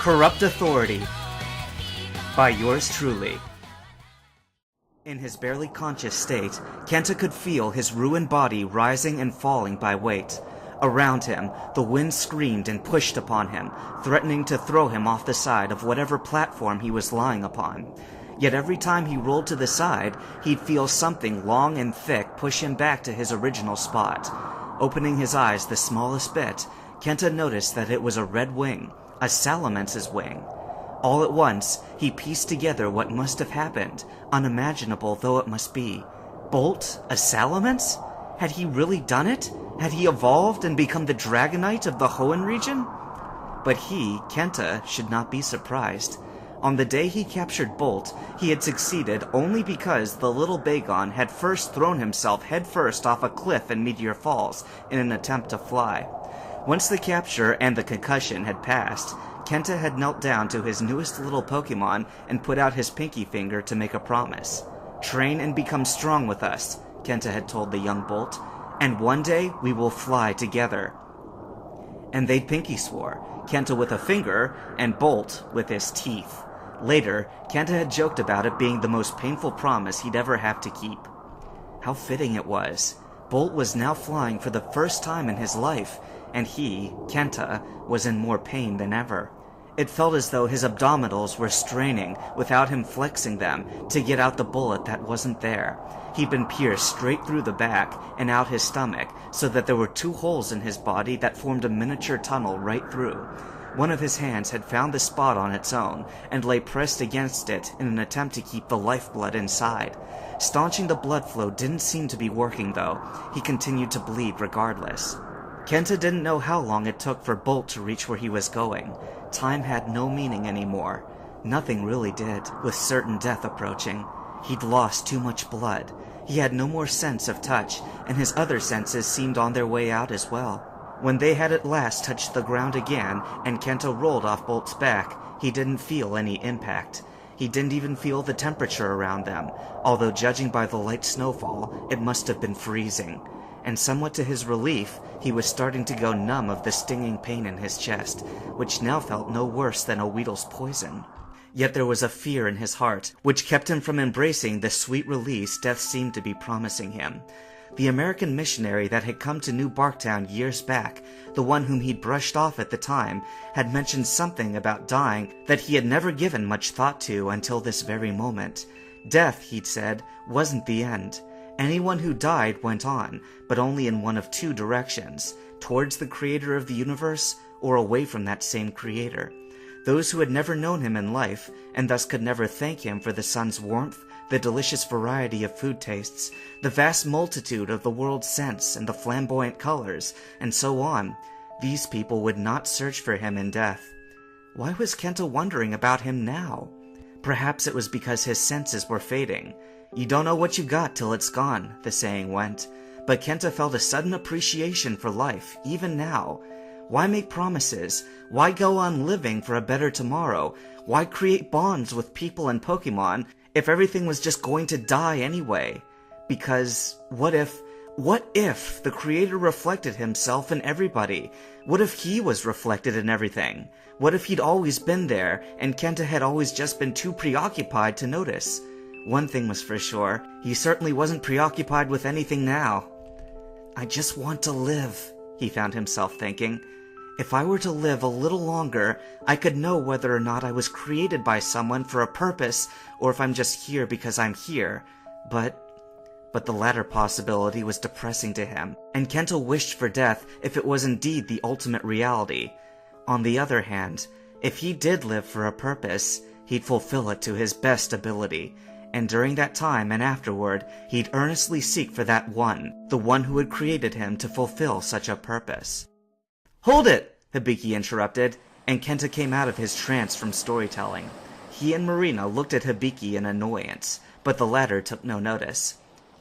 Corrupt Authority by yours truly. In his barely conscious state, Kenta could feel his ruined body rising and falling by weight. Around him, the wind screamed and pushed upon him, threatening to throw him off the side of whatever platform he was lying upon. Yet every time he rolled to the side, he'd feel something long and thick push him back to his original spot. Opening his eyes the smallest bit, Kenta noticed that it was a red wing, a salamance's wing. All at once, he pieced together what must have happened, unimaginable though it must be. Bolt, a salamence? Had he really done it? Had he evolved and become the Dragonite of the Hoenn region? But he, Kenta, should not be surprised. On the day he captured Bolt, he had succeeded only because the little Bagon had first thrown himself headfirst off a cliff in Meteor Falls in an attempt to fly. Once the capture and the concussion had passed, Kenta had knelt down to his newest little Pokemon and put out his pinky finger to make a promise. "Train and become strong with us," Kenta had told the young Bolt, "and one day we will fly together." And they'd pinky swore, Kenta with a finger and Bolt with his teeth. Later, Kenta had joked about it being the most painful promise he'd ever have to keep. How fitting it was. Bolt was now flying for the first time in his life, and he, Kenta, was in more pain than ever. It felt as though his abdominals were straining without him flexing them to get out the bullet that wasn't there. He'd been pierced straight through the back and out his stomach, so that there were 2 holes in his body that formed a miniature tunnel right through. One of his hands had found the spot on its own, and lay pressed against it in an attempt to keep the lifeblood inside. Staunching the blood flow didn't seem to be working, though. He continued to bleed regardless. Kenta didn't know how long it took for Bolt to reach where he was going. Time had no meaning anymore. Nothing really did, with certain death approaching. He'd lost too much blood. He had no more sense of touch, and his other senses seemed on their way out as well. When they had at last touched the ground again, and Kenta rolled off Bolt's back, he didn't feel any impact. He didn't even feel the temperature around them, although judging by the light snowfall, it must have been freezing. And somewhat to his relief, he was starting to go numb of the stinging pain in his chest, which now felt no worse than a Weedle's poison. Yet there was a fear in his heart, which kept him from embracing the sweet release death seemed to be promising him. The American missionary that had come to New Barktown years back, the one whom he'd brushed off at the time, had mentioned something about dying that he had never given much thought to until this very moment. Death, he'd said, wasn't the end. Anyone who died went on, but only in one of 2 directions, towards the creator of the universe or away from that same creator. Those who had never known him in life, and thus could never thank him for the sun's warmth, the delicious variety of food tastes, the vast multitude of the world's scents and the flamboyant colors, and so on, these people would not search for him in death. Why was Kenta wondering about him now? Perhaps it was because his senses were fading. You don't know what you got till it's gone, the saying went, but Kenta felt a sudden appreciation for life, even now. Why make promises? Why go on living for a better tomorrow? Why create bonds with people and Pokemon if everything was just going to die anyway? Because what if the creator reflected himself in everybody? What if he was reflected in everything? What if he'd always been there, and Kenta had always just been too preoccupied to notice? One thing was for sure, he certainly wasn't preoccupied with anything now. "I just want to live," he found himself thinking. "If I were to live a little longer, I could know whether or not I was created by someone for a purpose, or if I'm just here because I'm here. But the latter possibility was depressing to him, and Kenta wished for death if it was indeed the ultimate reality. On the other hand, if he did live for a purpose, he'd fulfill it to his best ability, and during that time and afterward, he'd earnestly seek for that one, the one who had created him to fulfill such a purpose." "Hold it!" Hibiki interrupted, and Kenta came out of his trance from storytelling. He and Marina looked at Hibiki in annoyance, but the latter took no notice.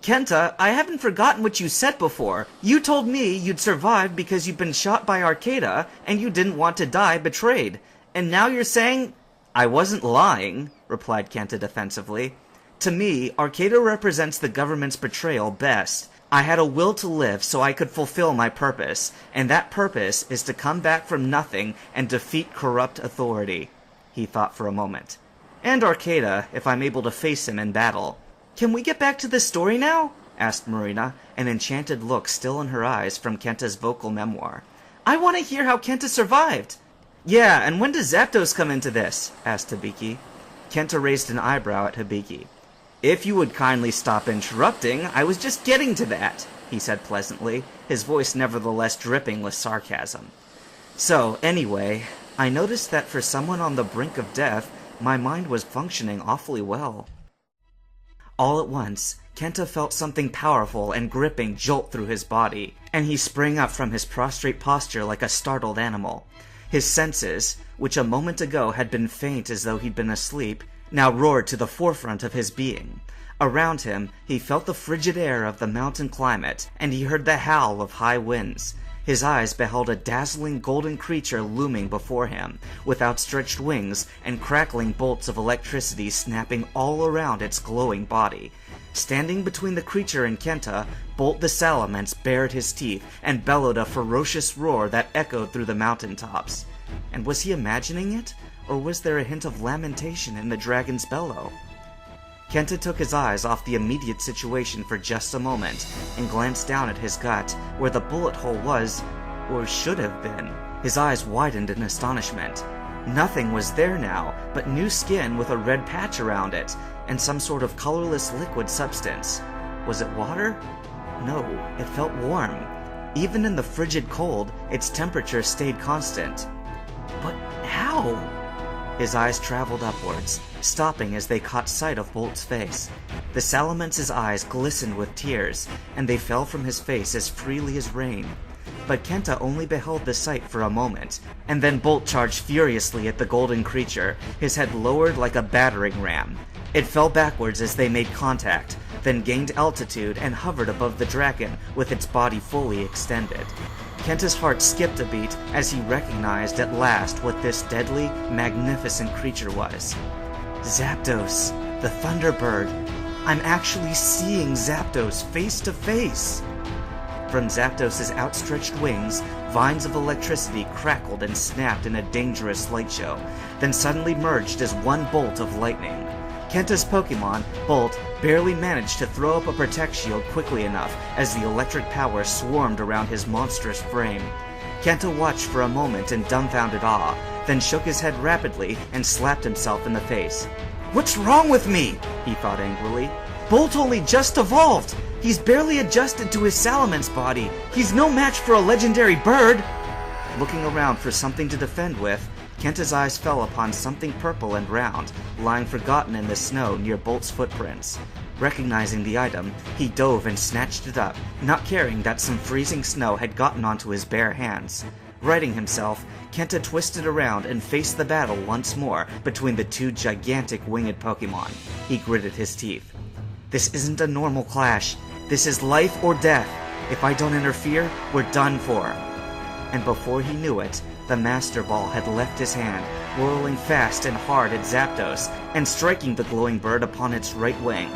"Kenta, I haven't forgotten what you said before. You told me you'd survived because you'd been shot by Arcata, and you didn't want to die betrayed. And now you're saying—" "I wasn't lying," replied Kenta defensively. "To me, Arcata represents the government's betrayal best. I had a will to live so I could fulfill my purpose, and that purpose is to come back from nothing and defeat corrupt authority. He thought for a moment. And Arcada, if I'm able to face him in battle. Can we get back to the story now? Asked Marina, an enchanted look still in her eyes from Kenta's vocal memoir. I want to hear how Kenta survived. Yeah, and when does Zapdos come into this? Asked Hibiki. Kenta raised an eyebrow at Hibiki. If you would kindly stop interrupting, I was just getting to that, he said pleasantly, his voice nevertheless dripping with sarcasm. So, anyway, I noticed that for someone on the brink of death, my mind was functioning awfully well. All at once, Kenta felt something powerful and gripping jolt through his body, and he sprang up from his prostrate posture like a startled animal. His senses, which a moment ago had been faint as though he'd been asleep, now roared to the forefront of his being. Around him, he felt the frigid air of the mountain climate, and he heard the howl of high winds. His eyes beheld a dazzling golden creature looming before him, with outstretched wings and crackling bolts of electricity snapping all around its glowing body. Standing between the creature and Kenta, Bolt the Salamence bared his teeth and bellowed a ferocious roar that echoed through the mountain tops. And was he imagining it? Or was there a hint of lamentation in the dragon's bellow? Kenta took his eyes off the immediate situation for just a moment and glanced down at his gut, where the bullet hole was, or should have been. His eyes widened in astonishment. Nothing was there now but new skin with a red patch around it, and some sort of colorless liquid substance. Was it water? No, it felt warm. Even in the frigid cold, its temperature stayed constant. But how? His eyes traveled upwards, stopping as they caught sight of Bolt's face. The Salamence's eyes glistened with tears, and they fell from his face as freely as rain. But Kenta only beheld the sight for a moment, and then Bolt charged furiously at the golden creature, his head lowered like a battering ram. It fell backwards as they made contact, then gained altitude and hovered above the dragon with its body fully extended. Kenta's heart skipped a beat as he recognized at last what this deadly, magnificent creature was. Zapdos, the Thunderbird. I'm actually seeing Zapdos face to face. From Zapdos' outstretched wings, vines of electricity crackled and snapped in a dangerous light show, then suddenly merged as one bolt of lightning. Kenta's Pokemon, Bolt, barely managed to throw up a Protect Shield quickly enough as the electric power swarmed around his monstrous frame. Kenta watched for a moment in dumbfounded awe, then shook his head rapidly and slapped himself in the face. What's wrong with me? He thought angrily. Bolt only just evolved! He's barely adjusted to his Salamence body! He's no match for a legendary bird! Looking around for something to defend with, Kenta's eyes fell upon something purple and round, lying forgotten in the snow near Bolt's footprints. Recognizing the item, he dove and snatched it up, not caring that some freezing snow had gotten onto his bare hands. Righting himself, Kenta twisted around and faced the battle once more between the two gigantic winged Pokemon. He gritted his teeth. This isn't a normal clash. This is life or death. If I don't interfere, we're done for. And before he knew it, the Master Ball had left his hand, whirling fast and hard at Zapdos, and striking the glowing bird upon its right wing.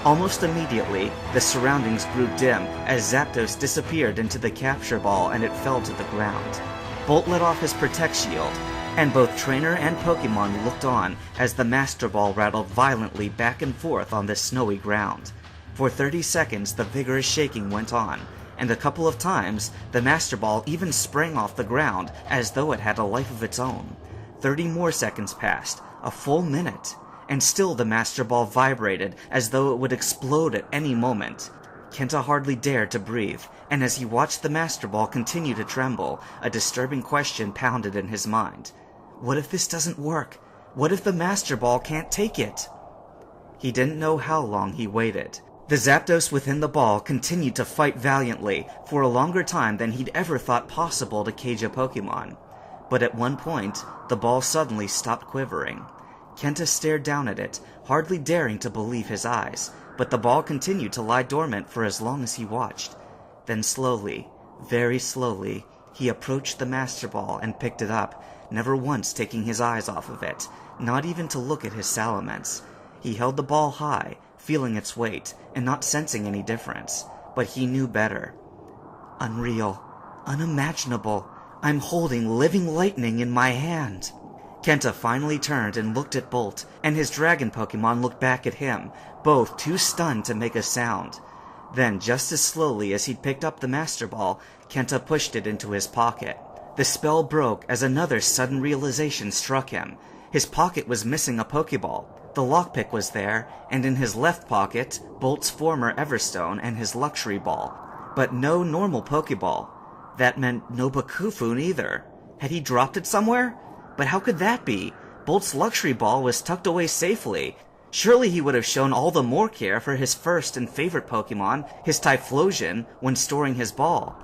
Almost immediately, the surroundings grew dim as Zapdos disappeared into the capture ball and it fell to the ground. Bolt let off his Protect Shield, and both trainer and Pokemon looked on as the Master Ball rattled violently back and forth on the snowy ground. For 30 seconds the vigorous shaking went on, and a couple of times the Master Ball even sprang off the ground as though it had a life of its own. 30 more seconds passed, a full minute, and still the Master Ball vibrated as though it would explode at any moment. Kenta hardly dared to breathe, and as he watched the Master Ball continue to tremble, a disturbing question pounded in his mind. What if this doesn't work? What if the Master Ball can't take it? He didn't know how long he waited. The Zapdos within the ball continued to fight valiantly for a longer time than he'd ever thought possible to cage a Pokemon. But at one point, the ball suddenly stopped quivering. Kenta stared down at it, hardly daring to believe his eyes, but the ball continued to lie dormant for as long as he watched. Then slowly, very slowly, he approached the Master Ball and picked it up, never once taking his eyes off of it, not even to look at his Salamence. He held the ball high, feeling its weight, and not sensing any difference. but he knew better. Unreal. Unimaginable. I'm holding living lightning in my hand. Kenta finally turned and looked at Bolt, and his dragon Pokemon looked back at him, both too stunned to make a sound. Then, just as slowly as he'd picked up the Master Ball, Kenta pushed it into his pocket. The spell broke as another sudden realization struck him. His pocket was missing a Pokeball. The lockpick was there, and in his left pocket, Bolt's former Everstone and his luxury ball. But no normal Pokeball. That meant no Bakufun either. Had he dropped it somewhere? But how could that be? Bolt's luxury ball was tucked away safely. Surely he would have shown all the more care for his first and favorite Pokemon, his Typhlosion, when storing his ball.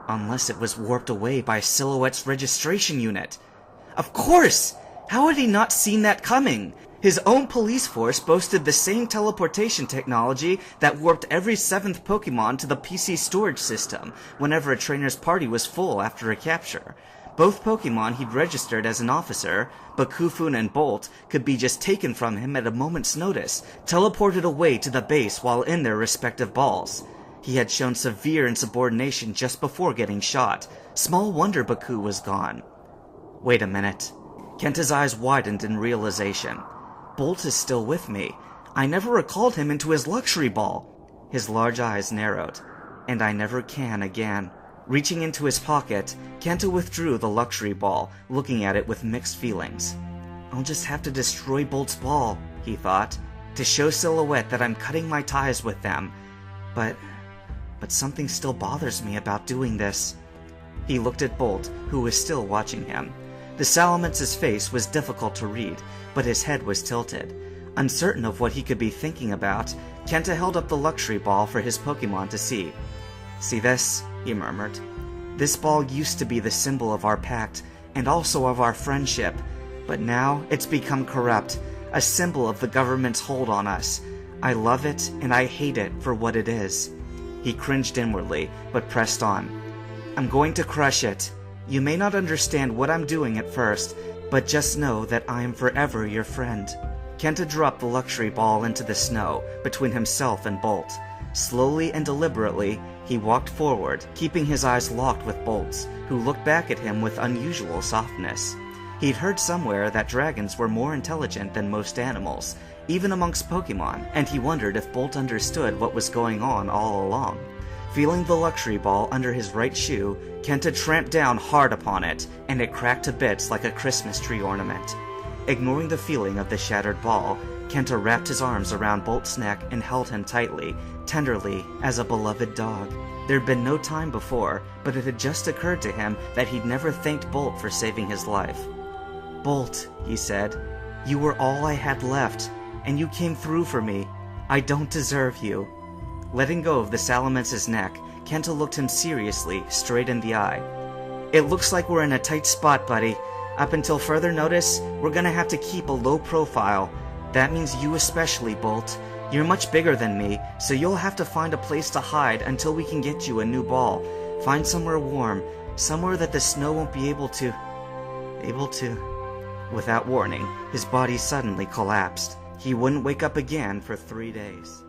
Unless it was warped away by Silhouette's registration unit. Of course! How had he not seen that coming? His own police force boasted the same teleportation technology that warped every 7th Pokemon to the PC storage system whenever a trainer's party was full after a capture. Both Pokemon he'd registered as an officer, Bakufun and Bolt, could be just taken from him at a moment's notice, teleported away to the base while in their respective balls. He had shown severe insubordination just before getting shot. Small wonder Baku was gone. Wait a minute. Kenta's eyes widened in realization. Bolt is still with me. I never recalled him into his luxury ball. His large eyes narrowed. And I never can again. Reaching into his pocket, Kenta withdrew the luxury ball, looking at it with mixed feelings. I'll just have to destroy Bolt's ball, he thought, to show Silhouette that I'm cutting my ties with them. But something still bothers me about doing this. He looked at Bolt, who was still watching him. The Salamance's face was difficult to read, but his head was tilted. Uncertain of what he could be thinking about, Kenta held up the luxury ball for his Pokemon to see. See this? He murmured. This ball used to be the symbol of our pact, and also of our friendship, but now it's become corrupt, a symbol of the government's hold on us. I love it, and I hate it for what it is. He cringed inwardly, but pressed on. I'm going to crush it. You may not understand what I'm doing at first, but just know that I am forever your friend. Kenta dropped the luxury ball into the snow, between himself and Bolt. Slowly and deliberately, he walked forward, keeping his eyes locked with Bolt's, who looked back at him with unusual softness. He'd heard somewhere that dragons were more intelligent than most animals, even amongst Pokemon, and he wondered if Bolt understood what was going on all along. Feeling the luxury ball under his right shoe, Kenta tramped down hard upon it, and it cracked to bits like a Christmas tree ornament. Ignoring the feeling of the shattered ball, Kenta wrapped his arms around Bolt's neck and held him tightly, tenderly, as a beloved dog. There'd been no time before, but it had just occurred to him that he'd never thanked Bolt for saving his life. Bolt, he said, you were all I had left, and you came through for me. I don't deserve you. Letting go of the Salamance's neck, Kenta looked him seriously, straight in the eye. It looks like we're in a tight spot, buddy. Up until further notice, we're gonna have to keep a low profile. That means you especially, Bolt. You're much bigger than me, so you'll have to find a place to hide until we can get you a new ball. Find somewhere warm, somewhere that the snow won't be able to... Without warning, his body suddenly collapsed. He wouldn't wake up again for 3 days.